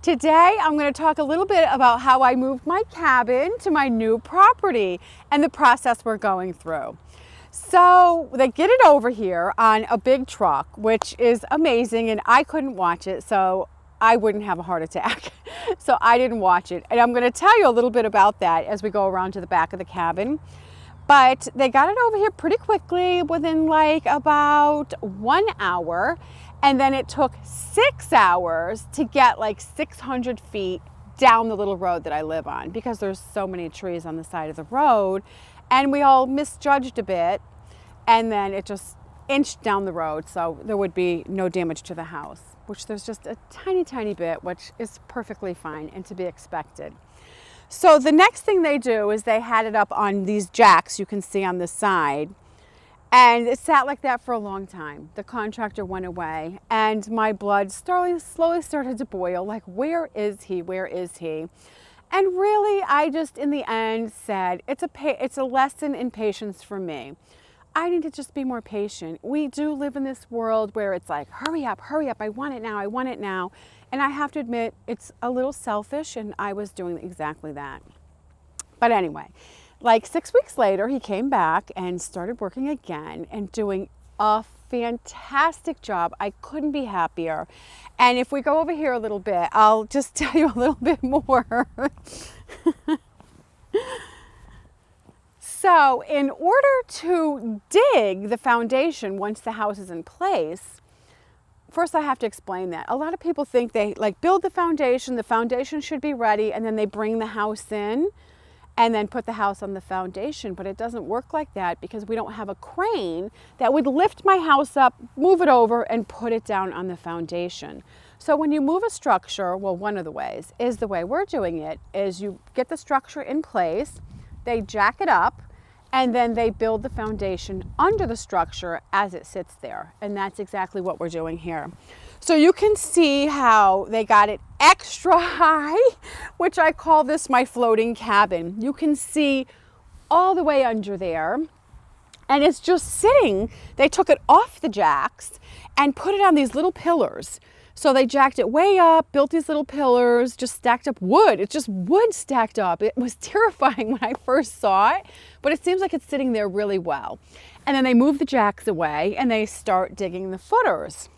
Today I'm going to talk a little bit about how I moved my cabin to my new property and the process we're going through. So they get it over here on a big truck, which is amazing, and I couldn't watch it, so I wouldn't have a heart attack. So I didn't watch it. And I'm going to tell you a little bit about that as we go around to the back of the cabin. But they got it over here pretty quickly, within like about 1 hour. And then it took 6 hours to get like 600 feet down the little road that I live on, because there's so many trees on the side of the road. And we all misjudged a bit, and then it just inched down the road, so there would be no damage to the house, which there's just a tiny bit, which is perfectly fine and to be expected. So the next thing they do is they had it up on these jacks you can see on the side, and it sat like that for a long time. The contractor went away, and my blood slowly started to boil, like, where is he? Where is he? And really, I just, in the end, said, it's a lesson in patience for me. I need to just be more patient. We do live in this world where it's like, hurry up, I want it now, I want it now. And I have to admit, it's a little selfish, and I was doing exactly that. But anyway, like 6 weeks later, he came back and started working again and doing a fantastic job. I couldn't be happier. And if we go over here a little bit, I'll just tell you a little bit more. So in order to dig the foundation once the house is in place, first I have to explain that. A lot of people think they like build the foundation should be ready, and then they bring the house in and then put the house on the foundation. But it doesn't work like that, because we don't have a crane that would lift my house up, move it over, and put it down on the foundation. So when you move a structure, well, one of the ways is the way we're doing it, is you get the structure in place, they jack it up, and then they build the foundation under the structure as it sits there. And that's exactly what we're doing here. So you can see how they got it extra high, which I call this my floating cabin. You can see all the way under there, and it's just sitting. They took it off the jacks and put it on these little pillars. So they jacked it way up, built these little pillars, just stacked up wood. It's just wood stacked up. It was terrifying when I first saw it, but it seems like it's sitting there really well. And then they move the jacks away and they start digging the footers.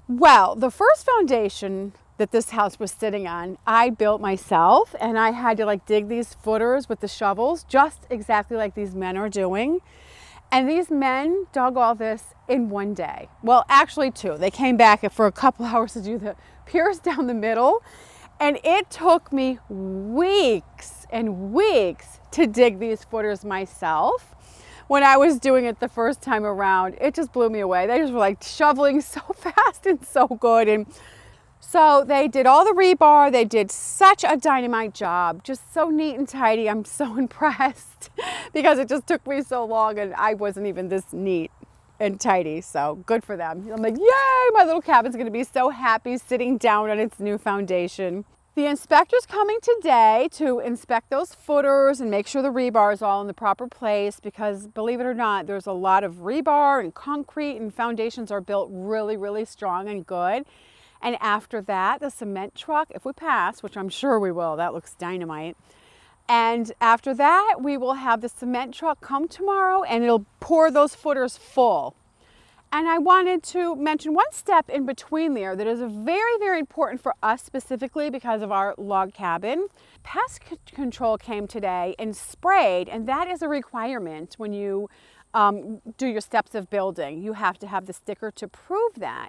Well, the first foundation that this house was sitting on, I built myself, and I had to like dig these footers with the shovels, just exactly like these men are doing. And these men dug all this in 1 day. Well, actually 2. They came back for a couple hours to do the piers down the middle. And it took me weeks and weeks to dig these footers myself. When I was doing it the first time around, it just blew me away. They just were like shoveling so fast and so good. And so they did all the rebar. They did such a dynamite job, just so neat and tidy. I'm so impressed because it just took me so long, and I wasn't even this neat and tidy. So good for them. I'm like, yay, my little cabin's gonna be so happy sitting down on its new foundation. The inspector's coming today to inspect those footers and make sure the rebar is all in the proper place, because believe it or not, there's a lot of rebar and concrete, and foundations are built really strong and good. And after that, the cement truck, if we pass, which I'm sure we will, that looks dynamite. And after that, we will have the cement truck come tomorrow, and it'll pour those footers full. And I wanted to mention one step in between there that is very important for us specifically because of our log cabin. Pest control came today and sprayed, and that is a requirement when you do your steps of building. You have to have the sticker to prove that.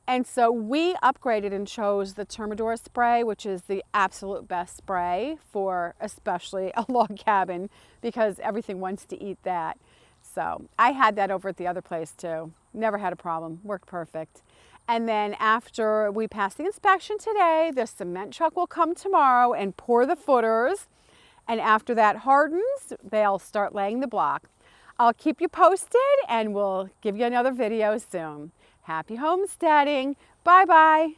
And so we upgraded and chose the Termidor spray, which is the absolute best spray for especially a log cabin, because everything wants to eat that. So I had that over at the other place too. Never had a problem, worked perfect. And then after we pass the inspection today, the cement truck will come tomorrow and pour the footers. And after that hardens, they'll start laying the block. I'll keep you posted, and we'll give you another video soon. Happy homesteading. Bye-bye.